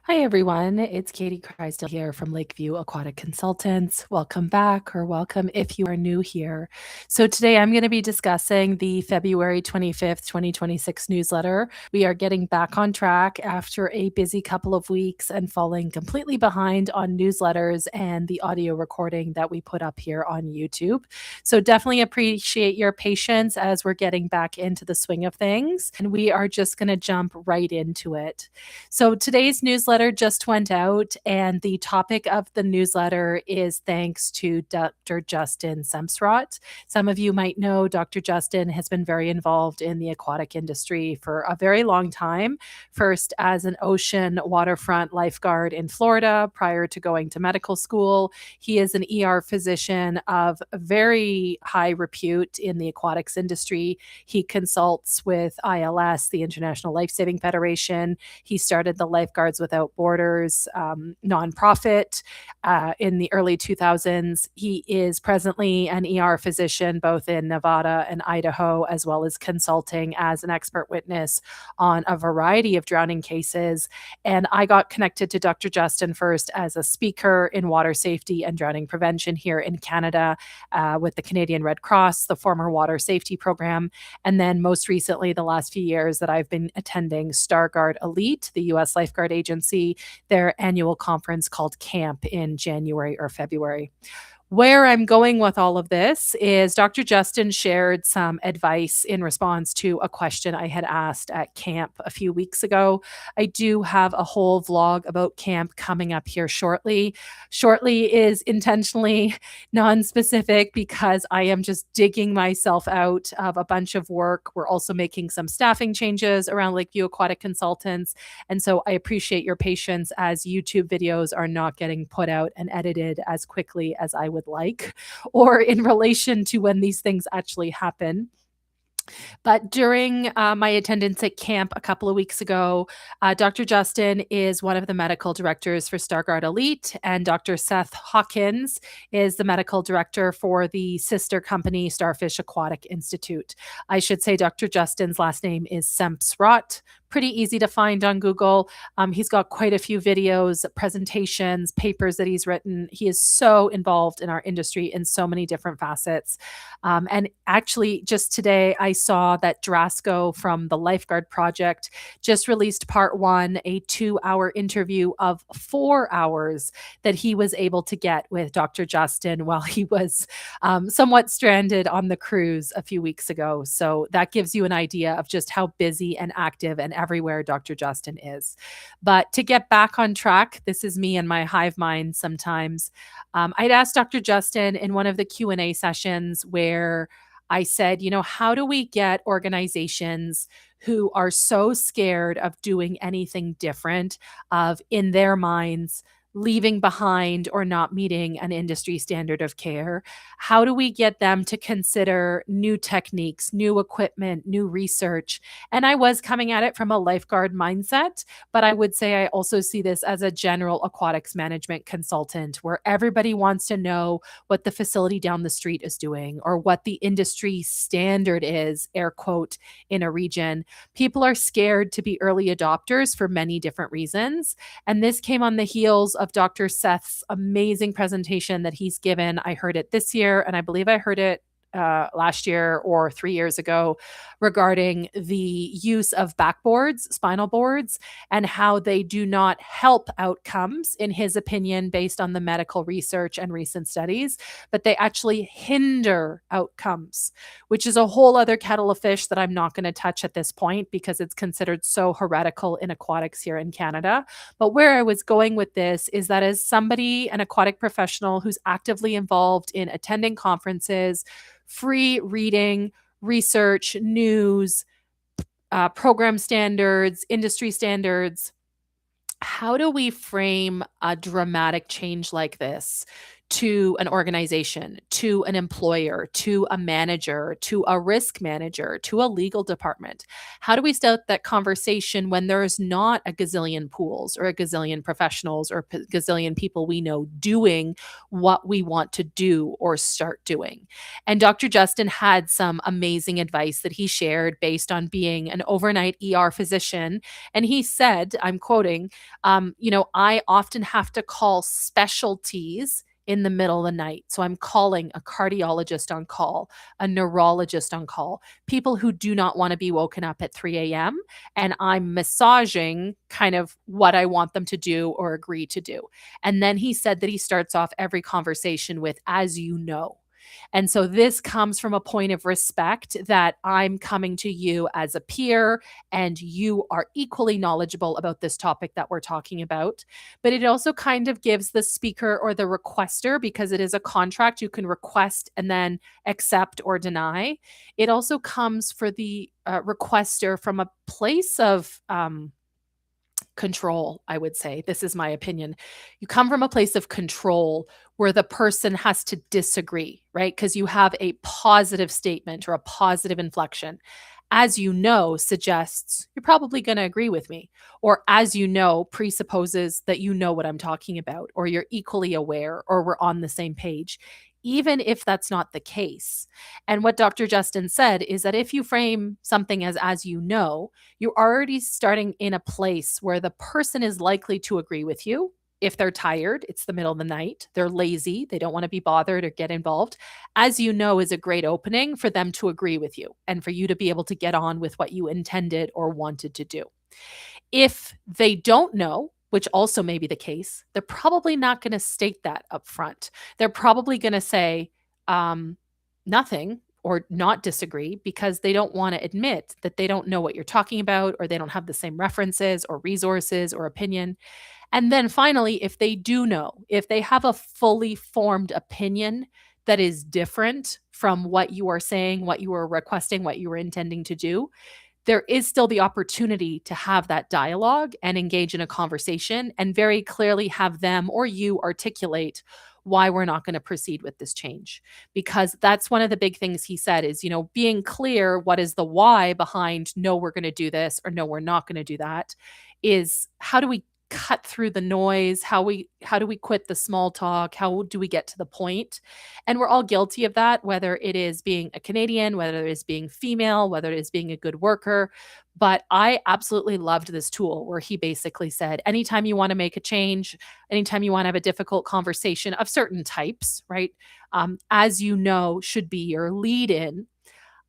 Hi, everyone. It's Katie Crysdale here from Lakeview Aquatic Consultants. Welcome back, or welcome if you are new here. So, today I'm going to be discussing the February 25th, 2026 newsletter. We are getting back on track after a busy couple of weeks and falling completely behind on newsletters and the audio recording that we put up here on YouTube. So, definitely appreciate your patience as we're getting back into the swing of things. And we are just going to jump right into it. So today's newsletter just went out, and the topic of the newsletter is thanks to Dr. Justin Sempsrott. Some of you might know Dr. Justin has been very involved in the aquatic industry for a very long time, first as an ocean waterfront lifeguard in Florida prior to going to medical school. He is an ER physician of very high repute in the aquatics industry. He consults with ILS, the International Life Saving Federation. He started the Lifeguards Without Borders nonprofit in the early 2000s. He is presently an ER physician both in Nevada and Idaho, as well as consulting as an expert witness on a variety of drowning cases. And I got connected to Dr. Justin first as a speaker in water safety and drowning prevention here in Canada with the Canadian Red Cross, the former water safety program. And then most recently, the last few years that I've been attending Starguard Elite, the US Lifeguard Agency, their annual conference called CAMP in January or February. Where I'm going with all of this is Dr. Justin shared some advice in response to a question I had asked at camp a few weeks ago. I do have a whole vlog about camp coming up here shortly. Shortly is intentionally non-specific because I am just digging myself out of a bunch of work. We're also making some staffing changes around Lakeview Aquatic Consultants. And so I appreciate your patience as YouTube videos are not getting put out and edited as quickly as I would like, or in relation to when these things actually happen. But during my attendance at camp a couple of weeks ago, Dr. Justin is one of the medical directors for Starguard Elite, and Dr. Seth Hawkins is the medical director for the sister company Starfish Aquatic Institute. I should say Dr. Justin's last name is Sempsrott. Pretty easy to find on Google. He's got quite a few videos, presentations, papers that he's written. He is so involved in our industry in so many different facets. And actually, just today, I saw that Drasco from the Lifeguard Project just released part one, a 2-hour interview of 4 hours that he was able to get with Dr. Justin while he was somewhat stranded on the cruise a few weeks ago. So that gives you an idea of just how busy and active and everywhere Dr. Justin is. But to get back on track, this is me and my hive mind sometimes. I'd asked Dr. Justin in one of the Q&A sessions where I said, how do we get organizations who are so scared of doing anything different, of in their minds leaving behind or not meeting an industry standard of care? How do we get them to consider new techniques, new equipment, new research? And I was coming at it from a lifeguard mindset, but I would say I also see this as a general aquatics management consultant where everybody wants to know what the facility down the street is doing or what the industry standard is, air quote, in a region. People are scared to be early adopters for many different reasons. And this came on the heels of Dr. Seth's amazing presentation that he's given. I heard it this year, and I believe I heard it last year or 3 years ago regarding the use of backboards, spinal boards, and how they do not help outcomes, in his opinion, based on the medical research and recent studies, but they actually hinder outcomes, which is a whole other kettle of fish that I'm not going to touch at this point because it's considered so heretical in aquatics here in Canada. But where I was going with this is that as somebody, an aquatic professional who's actively involved in attending conferences, free reading, research, news, program standards, industry standards, how do we frame a dramatic change like this to an organization, to an employer, to a manager, to a risk manager, to a legal department? How do we start that conversation when there's not a gazillion pools or a gazillion professionals or gazillion people we know doing what we want to do or start doing? And Dr. Justin had some amazing advice that he shared based on being an overnight ER physician. And he said, I'm quoting, I often have to call specialties in the middle of the night. So I'm calling a cardiologist on call, a neurologist on call, people who do not want to be woken up at 3 a.m. And I'm massaging kind of what I want them to do or agree to do. And then he said that he starts off every conversation with, as you know. And so this comes from a point of respect that I'm coming to you as a peer and you are equally knowledgeable about this topic that we're talking about. But it also kind of gives the speaker or the requester, because it is a contract, you can request and then accept or deny. It also comes for the requester from a place of control, I would say. This is my opinion. You come from a place of control where the person has to disagree, right? Because you have a positive statement or a positive inflection. As you know, suggests you're probably going to agree with me. Or as you know, presupposes that you know what I'm talking about, or you're equally aware, or we're on the same page, even if that's not the case. And what Dr. Justin said is that if you frame something as you know, you're already starting in a place where the person is likely to agree with you. If they're tired, it's the middle of the night, they're lazy, they don't want to be bothered or get involved. As you know, is a great opening for them to agree with you and for you to be able to get on with what you intended or wanted to do. If they don't know, which also may be the case, they're probably not going to state that up front. They're probably going to say nothing or not disagree because they don't want to admit that they don't know what you're talking about, or they don't have the same references or resources or opinion. And then finally, if they do know, if they have a fully formed opinion that is different from what you are saying, what you are requesting, what you were intending to do, there is still the opportunity to have that dialogue and engage in a conversation and very clearly have them or you articulate why we're not going to proceed with this change. Because that's one of the big things he said is, being clear what is the why behind no, we're going to do this or no, we're not going to do that, is how do we cut through the noise? How do we quit the small talk? How do we get to the point? And we're all guilty of that, whether it is being a Canadian, whether it is being female, whether it is being a good worker. But I absolutely loved this tool where he basically said, anytime you want to make a change, anytime you want to have a difficult conversation of certain types, right? As you know, should be your lead in.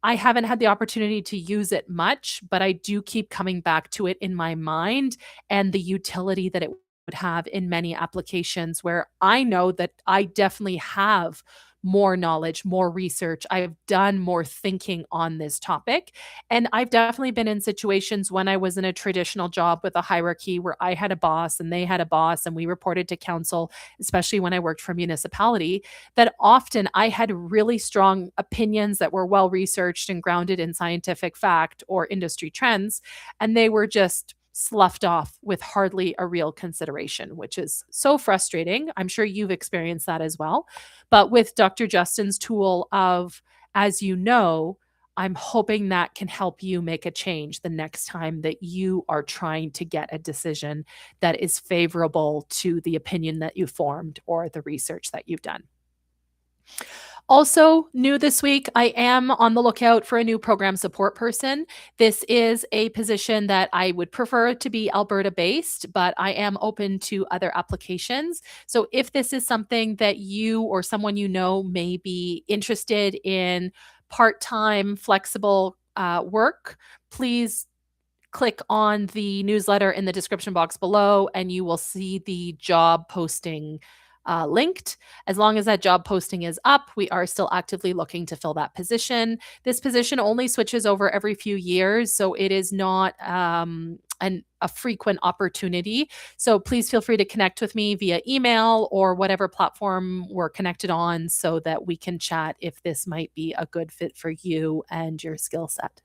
I haven't had the opportunity to use it much, but I do keep coming back to it in my mind and the utility that it would have in many applications where I know that I definitely have more knowledge, more research. I've done more thinking on this topic. And I've definitely been in situations when I was in a traditional job with a hierarchy where I had a boss and they had a boss and we reported to council, especially when I worked for municipality, that often I had really strong opinions that were well researched and grounded in scientific fact or industry trends. And they were just sloughed off with hardly a real consideration, which is so frustrating. I'm sure you've experienced that as well. But with Dr. Justin's tool of, as you know, I'm hoping that can help you make a change the next time that you are trying to get a decision that is favorable to the opinion that you formed or the research that you've done. Also, new this week, I am on the lookout for a new program support person. This is a position that I would prefer to be Alberta based, but I am open to other applications. So if this is something that you or someone you know may be interested in part-time flexible work, please click on the newsletter in the description box below and you will see the job posting linked. As long as that job posting is up, we are still actively looking to fill that position. This position only switches over every few years, so it is not a frequent opportunity. So please feel free to connect with me via email or whatever platform we're connected on so that we can chat if this might be a good fit for you and your skill set.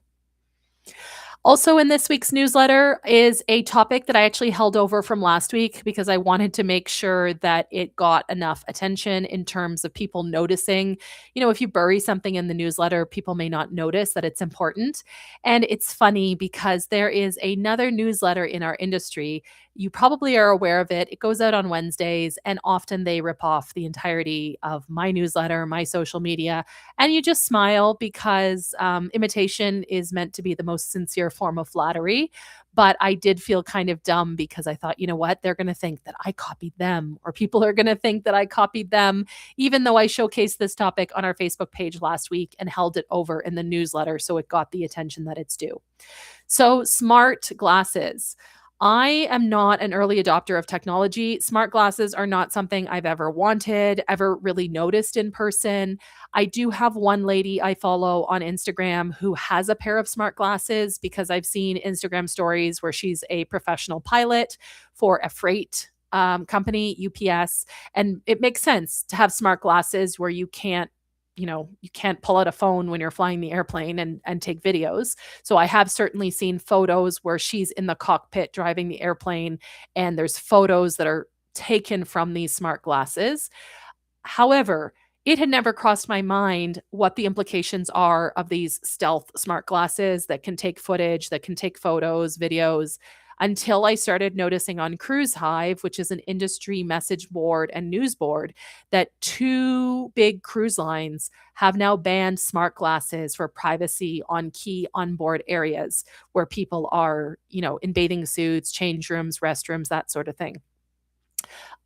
Also, in this week's newsletter is a topic that I actually held over from last week because I wanted to make sure that it got enough attention in terms of people noticing. If you bury something in the newsletter, people may not notice that it's important. And it's funny because there is another newsletter in our industry. You probably are aware of it. It goes out on Wednesdays, and often they rip off the entirety of my newsletter, my social media, and you just smile because imitation is meant to be the most sincere form of flattery. But I did feel kind of dumb because I thought, you know what? They're going to think that I copied them, or people are going to think that I copied them, even though I showcased this topic on our Facebook page last week and held it over in the newsletter so it got the attention that it's due. So, smart glasses. I am not an early adopter of technology. Smart glasses are not something I've ever wanted, ever really noticed in person. I do have one lady I follow on Instagram who has a pair of smart glasses because I've seen Instagram stories where she's a professional pilot for a freight company, UPS. And it makes sense to have smart glasses where you can't pull out a phone when you're flying the airplane and take videos. So I have certainly seen photos where she's in the cockpit driving the airplane, and there's photos that are taken from these smart glasses. However, it had never crossed my mind what the implications are of these stealth smart glasses that can take footage, that can take photos, videos, until I started noticing on Cruise Hive, which is an industry message board and news board, that two big cruise lines have now banned smart glasses for privacy on key onboard areas where people are, in bathing suits, change rooms, restrooms, that sort of thing.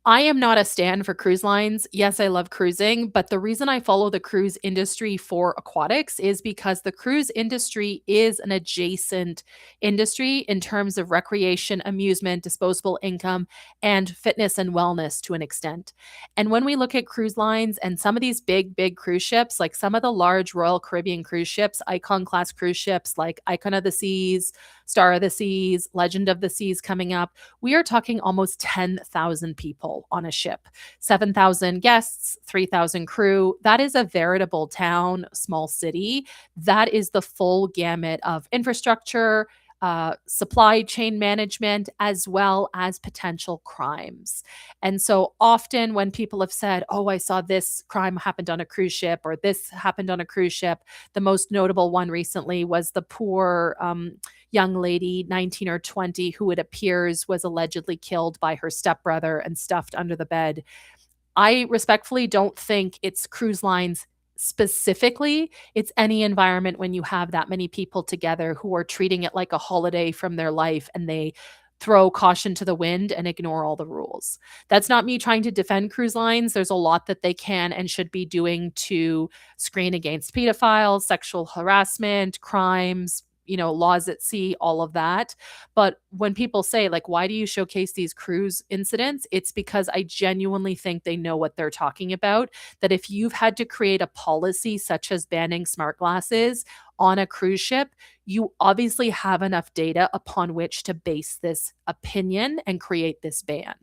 I am not a stan for cruise lines. Yes, I love cruising, but the reason I follow the cruise industry for aquatics is because the cruise industry is an adjacent industry in terms of recreation, amusement, disposable income, and fitness and wellness to an extent. And when we look at cruise lines and some of these big, big cruise ships, like some of the large Royal Caribbean cruise ships, Icon class cruise ships like Icon of the Seas, Star of the Seas, Legend of the Seas coming up, we are talking almost 10,000 people on a ship, 7,000 guests, 3,000 crew. That is a veritable town, small city. That is the full gamut of infrastructure, supply chain management, as well as potential crimes. And so often when people have said, oh, I saw this crime happened on a cruise ship or this happened on a cruise ship, the most notable one recently was the poor young lady, 19 or 20, who it appears was allegedly killed by her stepbrother and stuffed under the bed. I respectfully don't think it's cruise lines specifically. It's any environment when you have that many people together who are treating it like a holiday from their life and they throw caution to the wind and ignore all the rules. That's not me trying to defend cruise lines. There's a lot that they can and should be doing to screen against pedophiles, sexual harassment, crimes, laws at sea, all of that. But when people say, like, why do you showcase these cruise incidents? It's because I genuinely think they know what they're talking about. That if you've had to create a policy such as banning smart glasses on a cruise ship, you obviously have enough data upon which to base this opinion and create this ban.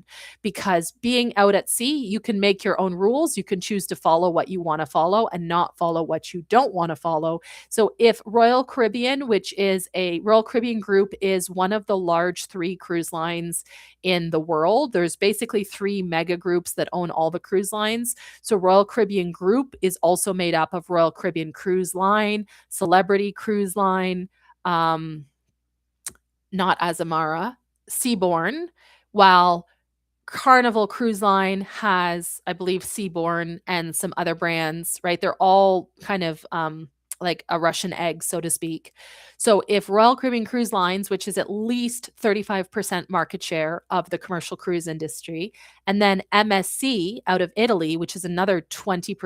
Because being out at sea, you can make your own rules. You can choose to follow what you want to follow and not follow what you don't want to follow. So if Royal Caribbean, which is a Royal Caribbean group, is one of the large three cruise lines in the world, there's basically three mega groups that own all the cruise lines. So Royal Caribbean Group is also made up of Royal Caribbean Cruise Line, Celebrity Cruise Line, not Azamara, Seabourn, while Carnival Cruise Line has, I believe, Seabourn and some other brands, right? They're all kind of like a Russian egg, so to speak. So if Royal Caribbean Cruise Lines, which is at least 35% market share of the commercial cruise industry, and then MSC out of Italy, which is another 20%,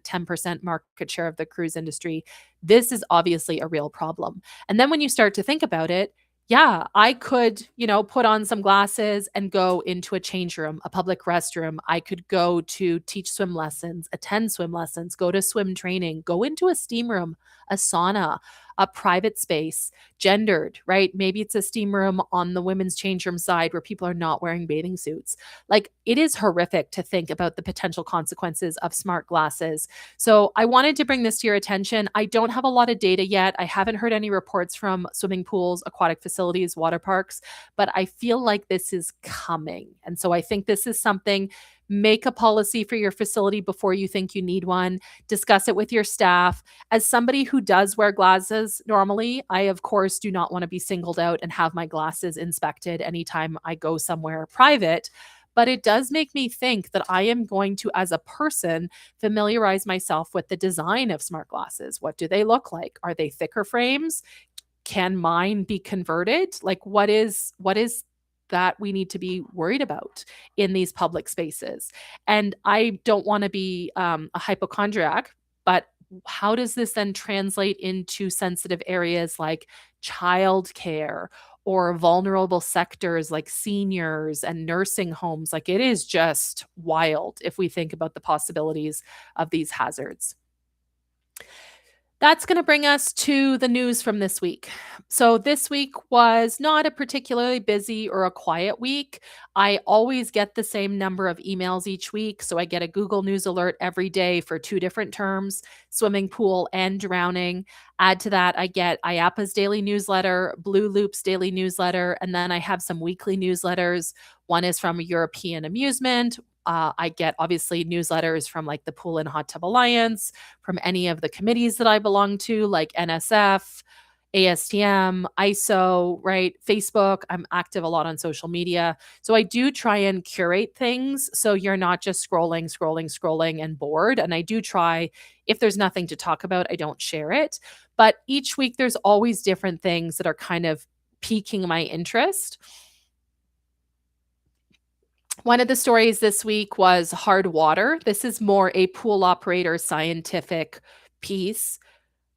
10% market share of the cruise industry, this is obviously a real problem. And then when you start to think about it, yeah, I could, put on some glasses and go into a change room, a public restroom. I could go to teach swim lessons, attend swim lessons, go to swim training, go into a steam room, a sauna, a private space, gendered, right? Maybe it's a steam room on the women's change room side where people are not wearing bathing suits. Like, it is horrific to think about the potential consequences of smart glasses. So I wanted to bring this to your attention. I don't have a lot of data yet. I haven't heard any reports from swimming pools, aquatic facilities, water parks, but I feel like this is coming. And so I think this is something. Make a policy for your facility before you think you need one. Discuss it with your staff. As somebody who does wear glasses normally, I, of course, do not want to be singled out and have my glasses inspected anytime I go somewhere private. But it does make me think that I am going to, as a person, familiarize myself with the design of smart glasses. What do they look like? Are they thicker frames? Can mine be converted? Like, what is that we need to be worried about in these public spaces? And I don't want to be a hypochondriac, but how does this then translate into sensitive areas like childcare or vulnerable sectors like seniors and nursing homes? Like, it is just wild if we think about the possibilities of these hazards. That's going to bring us to the news from this week. So, this week was not a particularly busy or a quiet week. I always get the same number of emails each week. So, I get a Google News alert every day for two different terms: swimming pool and drowning. Add to that, I get IAPA's daily newsletter, Blue Loop's daily newsletter, and then I have some weekly newsletters. One is from European Amusement. I get obviously newsletters from like the Pool and Hot Tub Alliance, from any of the committees that I belong to, like NSF, ASTM, ISO, right? Facebook. I'm active a lot on social media. So I do try and curate things so you're not just scrolling and bored. And I do try, if there's nothing to talk about, I don't share it. But each week there's always different things that are kind of piquing my interest. One of the stories this week was hard water. This is more a pool operator scientific piece.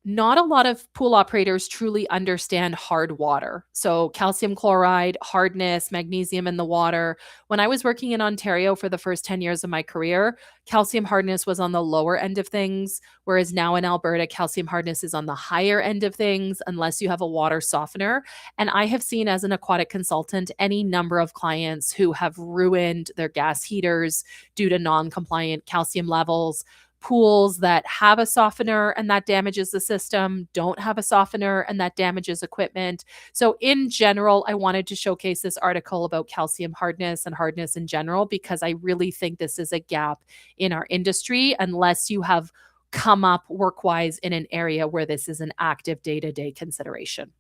Not a lot of pool operators truly understand hard water. So, calcium chloride, hardness, magnesium in the water. When I was working in Ontario for the first 10 years of my career, calcium hardness was on the lower end of things, whereas now in Alberta, calcium hardness is on the higher end of things, unless you have a water softener. And I have seen, as an aquatic consultant, any number of clients who have ruined their gas heaters due to non compliant calcium levels. Pools that have a softener and that damages the system, don't have a softener and that damages equipment. So, in general, I wanted to showcase this article about calcium hardness and hardness in general, because I really think this is a gap in our industry unless you have come up work-wise in an area where this is an active day-to-day consideration.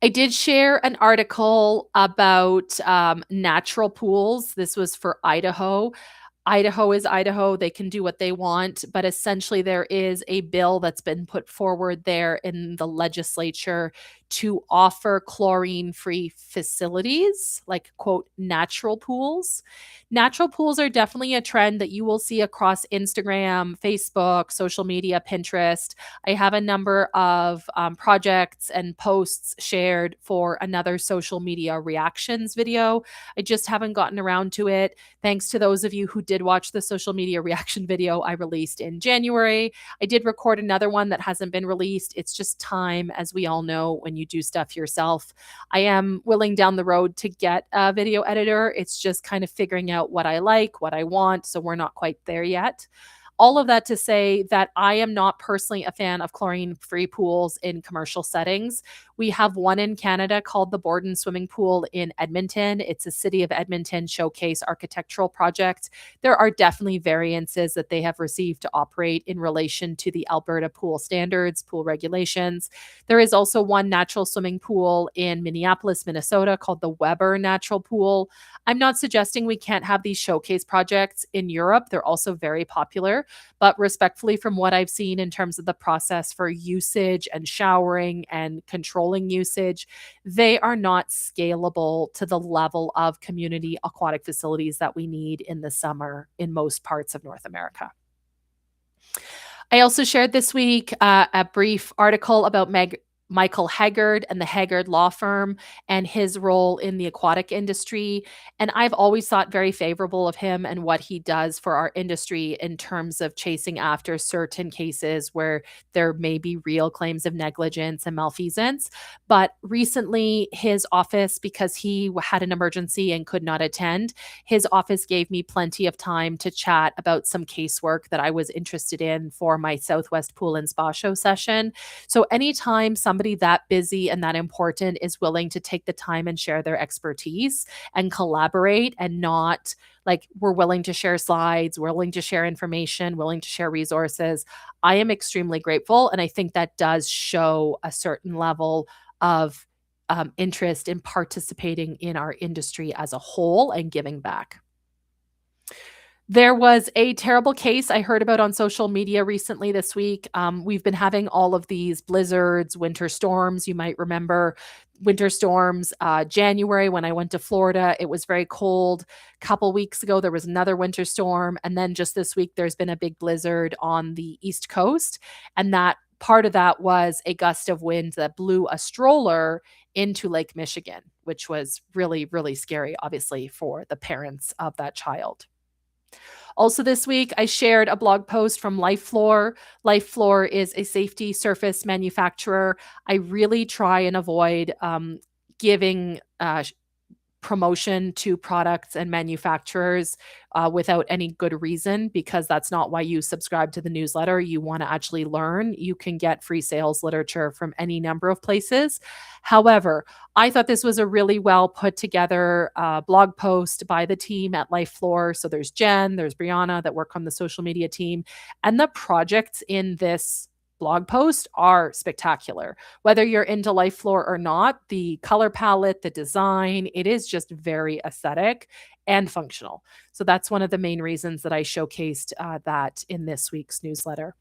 I did share an article about natural pools. This was for Idaho. Idaho is Idaho. They can do what they want. But essentially, there is a bill that's been put forward there in the legislature to offer chlorine free facilities, like, quote, natural pools. Natural pools are definitely a trend that you will see across Instagram, Facebook, social media, Pinterest. I have a number of projects and posts shared for another social media reactions video. I just haven't gotten around to it. Thanks to those of you who did watch the social media reaction video I released in January. I did record another one that hasn't been released. It's just time, as we all know, when you do stuff yourself. I am willing down the road to get a video editor. It's just kind of figuring out what I like, what I want. So we're not quite there yet. All of that to say that I am not personally a fan of chlorine-free pools in commercial settings. We have one in Canada called the Borden Swimming Pool in Edmonton. It's a City of Edmonton showcase architectural project. There are definitely variances that they have received to operate in relation to the Alberta pool standards, pool regulations. There is also one natural swimming pool in Minneapolis, Minnesota called the Weber Natural Pool. I'm not suggesting we can't have these showcase projects in Europe. They're also very popular. But respectfully, from what I've seen in terms of the process for usage and showering and controlling usage, they are not scalable to the level of community aquatic facilities that we need in the summer in most parts of North America. I also shared this week a brief article about Michael Haggard and the Haggard Law Firm and his role in the aquatic industry. And I've always thought very favorable of him and what he does for our industry in terms of chasing after certain cases where there may be real claims of negligence and malfeasance. But recently, his office, because he had an emergency and could not attend, his office gave me plenty of time to chat about some casework that I was interested in for my Southwest Pool and Spa Show session. So anytime somebody that busy and that important is willing to take the time and share their expertise and collaborate and not like we're willing to share slides, willing to share information, willing to share resources, I am extremely grateful. And I think that does show a certain level of interest in participating in our industry as a whole and giving back. There was a terrible case I heard about on social media recently this week. We've been having all of these blizzards, winter storms. You might remember winter storms. January, when I went to Florida, it was very cold. A couple weeks ago, there was another winter storm. And then just this week, there's been a big blizzard on the East Coast. And that part of that was a gust of wind that blew a stroller into Lake Michigan, which was really, really scary, obviously, for the parents of that child. Also this week, I shared a blog post from LifeFloor. LifeFloor is a safety surface manufacturer. I really try and avoid giving promotion to products and manufacturers without any good reason, because that's not why you subscribe to the newsletter. You want to actually learn. You can get free sales literature from any number of places. However, I thought this was a really well put together blog post by the team at LifeFloor. So there's Jen, there's Brianna that work on the social media team, and the projects in this blog post are spectacular. Whether you're into LifeFloor or not, the color palette, the design, it is just very aesthetic and functional. So that's one of the main reasons that I showcased that in this week's newsletter.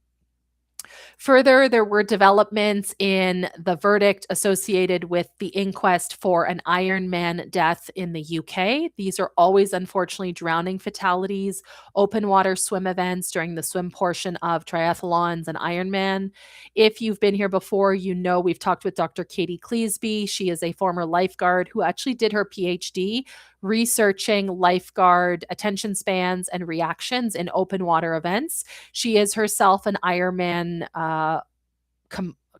Further, there were developments in the verdict associated with the inquest for an Ironman death in the UK. These are always, unfortunately, drowning fatalities, open water swim events during the swim portion of triathlons and Ironman. If you've been here before, you know we've talked with Dr. Katie Cleesby. She is a former lifeguard who actually did her PhD researching lifeguard attention spans and reactions in open water events. She is herself an Ironman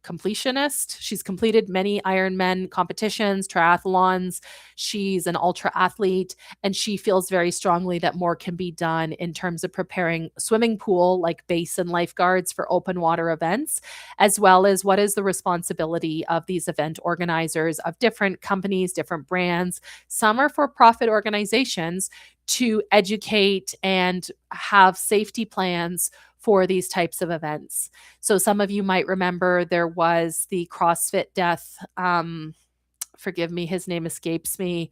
completionist. She's completed many Ironman competitions, triathlons. She's an ultra athlete, and she feels very strongly that more can be done in terms of preparing swimming pool like basin lifeguards for open water events, as well as what is the responsibility of these event organizers of different companies, different brands. Some are for-profit organizations to educate and have safety plans for these types of events. So some of you might remember there was the CrossFit death. Forgive me, his name escapes me.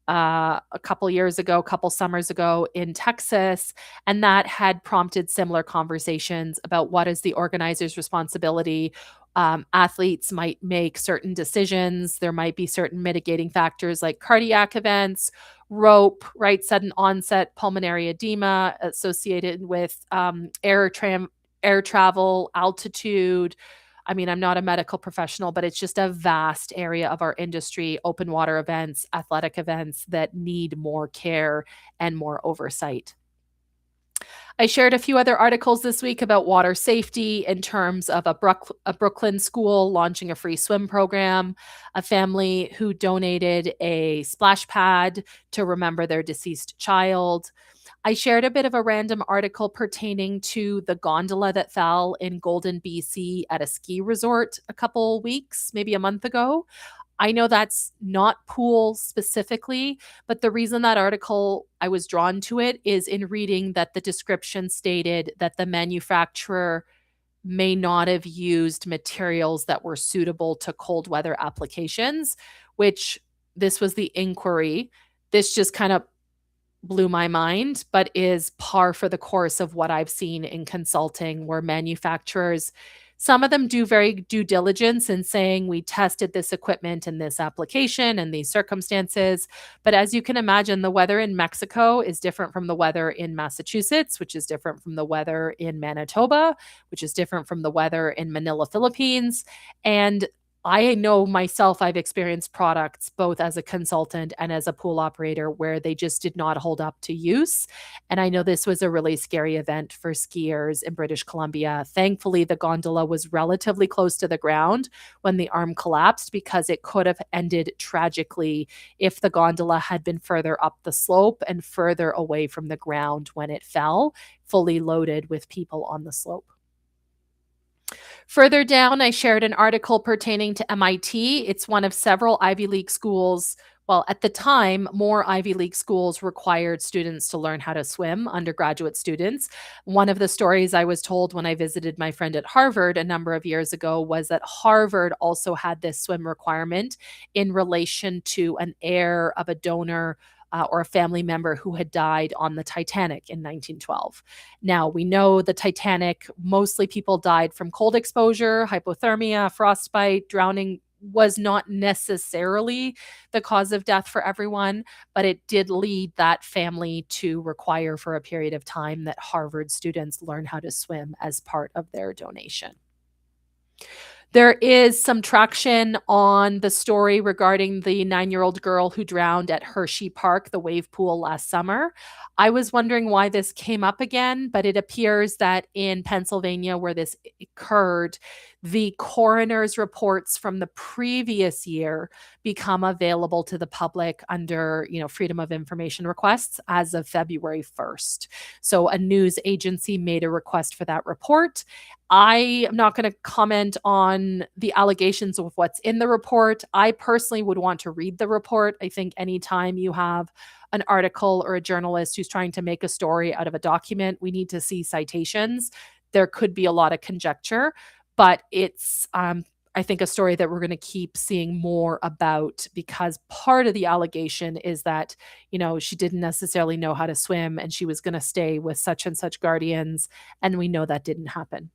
A couple years ago, a couple summers ago in Texas, and that had prompted similar conversations about what is the organizer's responsibility. Athletes might make certain decisions. There might be certain mitigating factors like cardiac events, rope, right? Sudden onset pulmonary edema associated with air travel, altitude. I mean, I'm not a medical professional, but it's just a vast area of our industry, open water events, athletic events that need more care and more oversight. I shared a few other articles this week about water safety in terms of a Brooklyn school launching a free swim program, a family who donated a splash pad to remember their deceased child. I shared a bit of a random article pertaining to the gondola that fell in Golden, BC at a ski resort a couple weeks, maybe a month ago. I know that's not pool specifically, but the reason that article I was drawn to it is in reading that the description stated that the manufacturer may not have used materials that were suitable to cold weather applications, which this was the inquiry. This just kind of blew my mind, but is par for the course of what I've seen in consulting, where manufacturers, some of them do very due diligence in saying we tested this equipment in this application and these circumstances. But as you can imagine, the weather in Mexico is different from the weather in Massachusetts, which is different from the weather in Manitoba, which is different from the weather in Manila, Philippines. And I know myself, I've experienced products both as a consultant and as a pool operator where they just did not hold up to use. And I know this was a really scary event for skiers in British Columbia. Thankfully, the gondola was relatively close to the ground when the arm collapsed because it could have ended tragically if the gondola had been further up the slope and further away from the ground when it fell, fully loaded with people on the slope. Further down, I shared an article pertaining to MIT. It's one of several Ivy League schools. Well, at the time, more Ivy League schools required students to learn how to swim, undergraduate students. One of the stories I was told when I visited my friend at Harvard a number of years ago was that Harvard also had this swim requirement in relation to an heir of a donor or a family member who had died on the Titanic in 1912. Now, we know the Titanic, mostly people died from cold exposure, hypothermia, frostbite, drowning was not necessarily the cause of death for everyone, but it did lead that family to require for a period of time that Harvard students learn how to swim as part of their donation. There is some traction on the story regarding the 9-year-old girl who drowned at Hershey Park, the wave pool, last summer. I was wondering why this came up again, but it appears that in Pennsylvania, where this occurred, the coroner's reports from the previous year become available to the public under, Freedom of Information requests as of February 1st. So a news agency made a request for that report. I am not going to comment on the allegations of what's in the report. I personally would want to read the report. I think anytime you have an article or a journalist who's trying to make a story out of a document, we need to see citations. There could be a lot of conjecture, but it's, I think, a story that we're going to keep seeing more about because part of the allegation is that, she didn't necessarily know how to swim and she was going to stay with such and such guardians. And we know that didn't happen.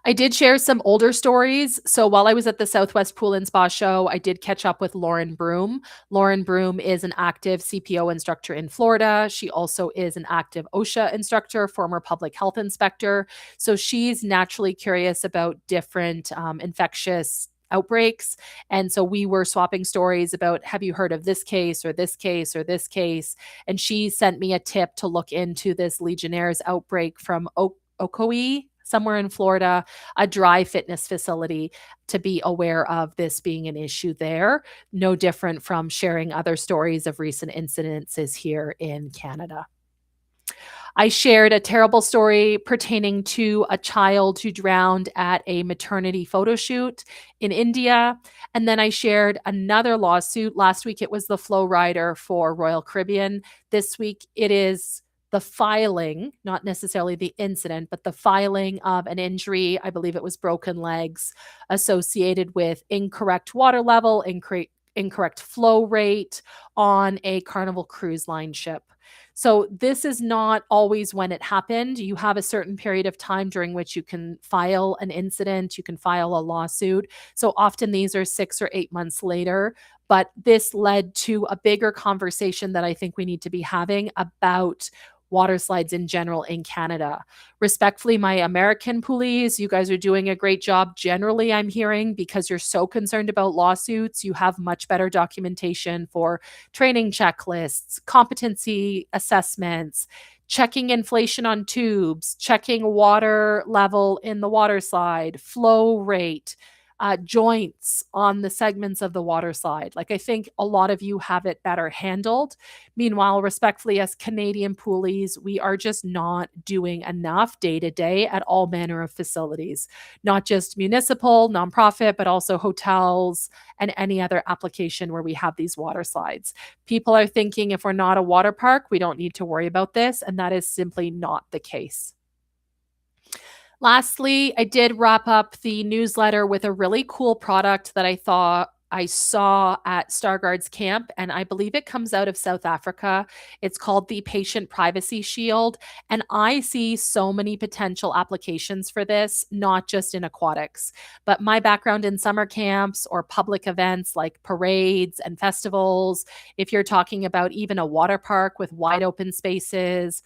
I did share some older stories. So while I was at the Southwest Pool and Spa Show, I did catch up with Lauren Broom. Lauren Broom is an active CPO instructor in Florida. She also is an active OSHA instructor, former public health inspector. So she's naturally curious about different infectious outbreaks. And so we were swapping stories about, have you heard of this case or this case or this case? And she sent me a tip to look into this Legionnaire's outbreak from Ocoee, somewhere in Florida, a dry fitness facility, to be aware of this being an issue there. No different from sharing other stories of recent incidences here in Canada. I shared a terrible story pertaining to a child who drowned at a maternity photo shoot in India. And then I shared another lawsuit. Last week, it was the flow rider for Royal Caribbean. This week, it is the filing, not necessarily the incident, but the filing of an injury. I believe it was broken legs associated with incorrect water level, incorrect flow rate on a Carnival Cruise Line ship. So this is not always when it happened. You have a certain period of time during which you can file an incident, you can file a lawsuit. So often these are 6 or 8 months later. But this led to a bigger conversation that I think we need to be having about water slides in general in Canada. Respectfully, my American poolies, you guys are doing a great job. Generally, I'm hearing, because you're so concerned about lawsuits, you have much better documentation for training checklists, competency assessments, checking inflation on tubes, checking water level in the water slide, flow rate, joints on the segments of the water slide. Like, I think a lot of you have it better handled. Meanwhile, respectfully, as Canadian poolies, we are just not doing enough day to day at all manner of facilities, not just municipal, nonprofit, but also hotels and any other application where we have these water slides. People are thinking if we're not a water park, we don't need to worry about this. And that is simply not the case. Lastly, I did wrap up the newsletter with a really cool product that I thought I saw at Stargard's camp, and I believe it comes out of South Africa. It's called the Patient Privacy Shield, and I see so many potential applications for this, not just in aquatics, but my background in summer camps or public events like parades and festivals. If you're talking about even a water park with wide open spaces,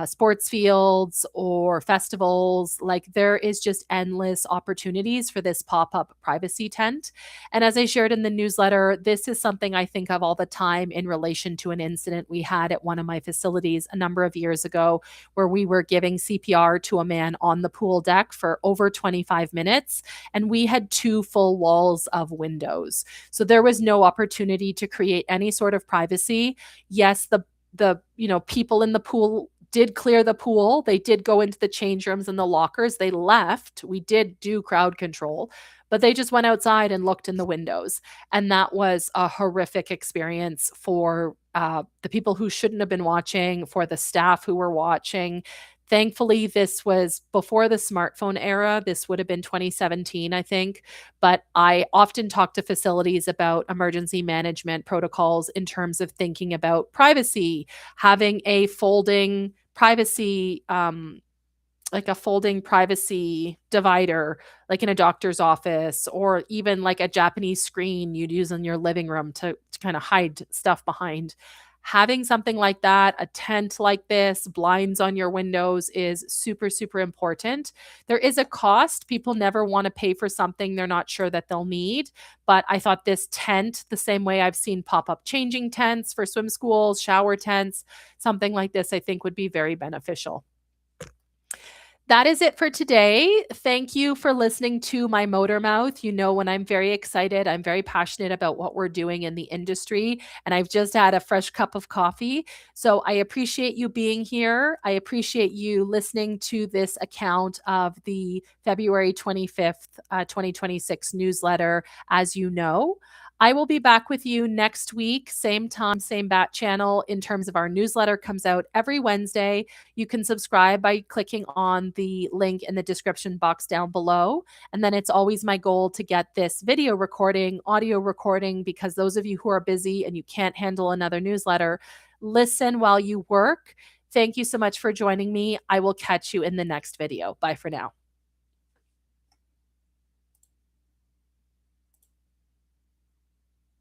sports fields or festivals. Like there is just endless opportunities for this pop-up privacy tent. And as I shared in the newsletter, this is something I think of all the time in relation to an incident we had at one of my facilities a number of years ago, where we were giving CPR to a man on the pool deck for over 25 minutes. And we had two full walls of windows. So there was no opportunity to create any sort of privacy. Yes, the people in the pool did clear the pool. They did go into the change rooms and the lockers. They left. We did do crowd control, but they just went outside and looked in the windows. And that was a horrific experience for the people who shouldn't have been watching, for the staff who were watching. Thankfully, this was before the smartphone era. This would have been 2017, I think. But I often talk to facilities about emergency management protocols in terms of thinking about privacy, having a folding privacy like a folding privacy divider, like in a doctor's office, or even like a Japanese screen you'd use in your living room to kind of hide stuff behind. Having something like that, a tent like this, blinds on your windows is super, super important. There is a cost. People never want to pay for something they're not sure that they'll need. But I thought this tent, the same way I've seen pop up changing tents for swim schools, shower tents, something like this, I think would be very beneficial. That is it for today. Thank you for listening to my motor mouth. You know, when I'm very excited, I'm very passionate about what we're doing in the industry, and I've just had a fresh cup of coffee. So I appreciate you being here. I appreciate you listening to this account of the February 25th, 2026 newsletter, as you know. I will be back with you next week, same time, same bat channel. In terms of our newsletter, comes out every Wednesday. You can subscribe by clicking on the link in the description box down below. And then it's always my goal to get this video recording, audio recording, because those of you who are busy and you can't handle another newsletter, listen while you work. Thank you so much for joining me. I will catch you in the next video. Bye for now.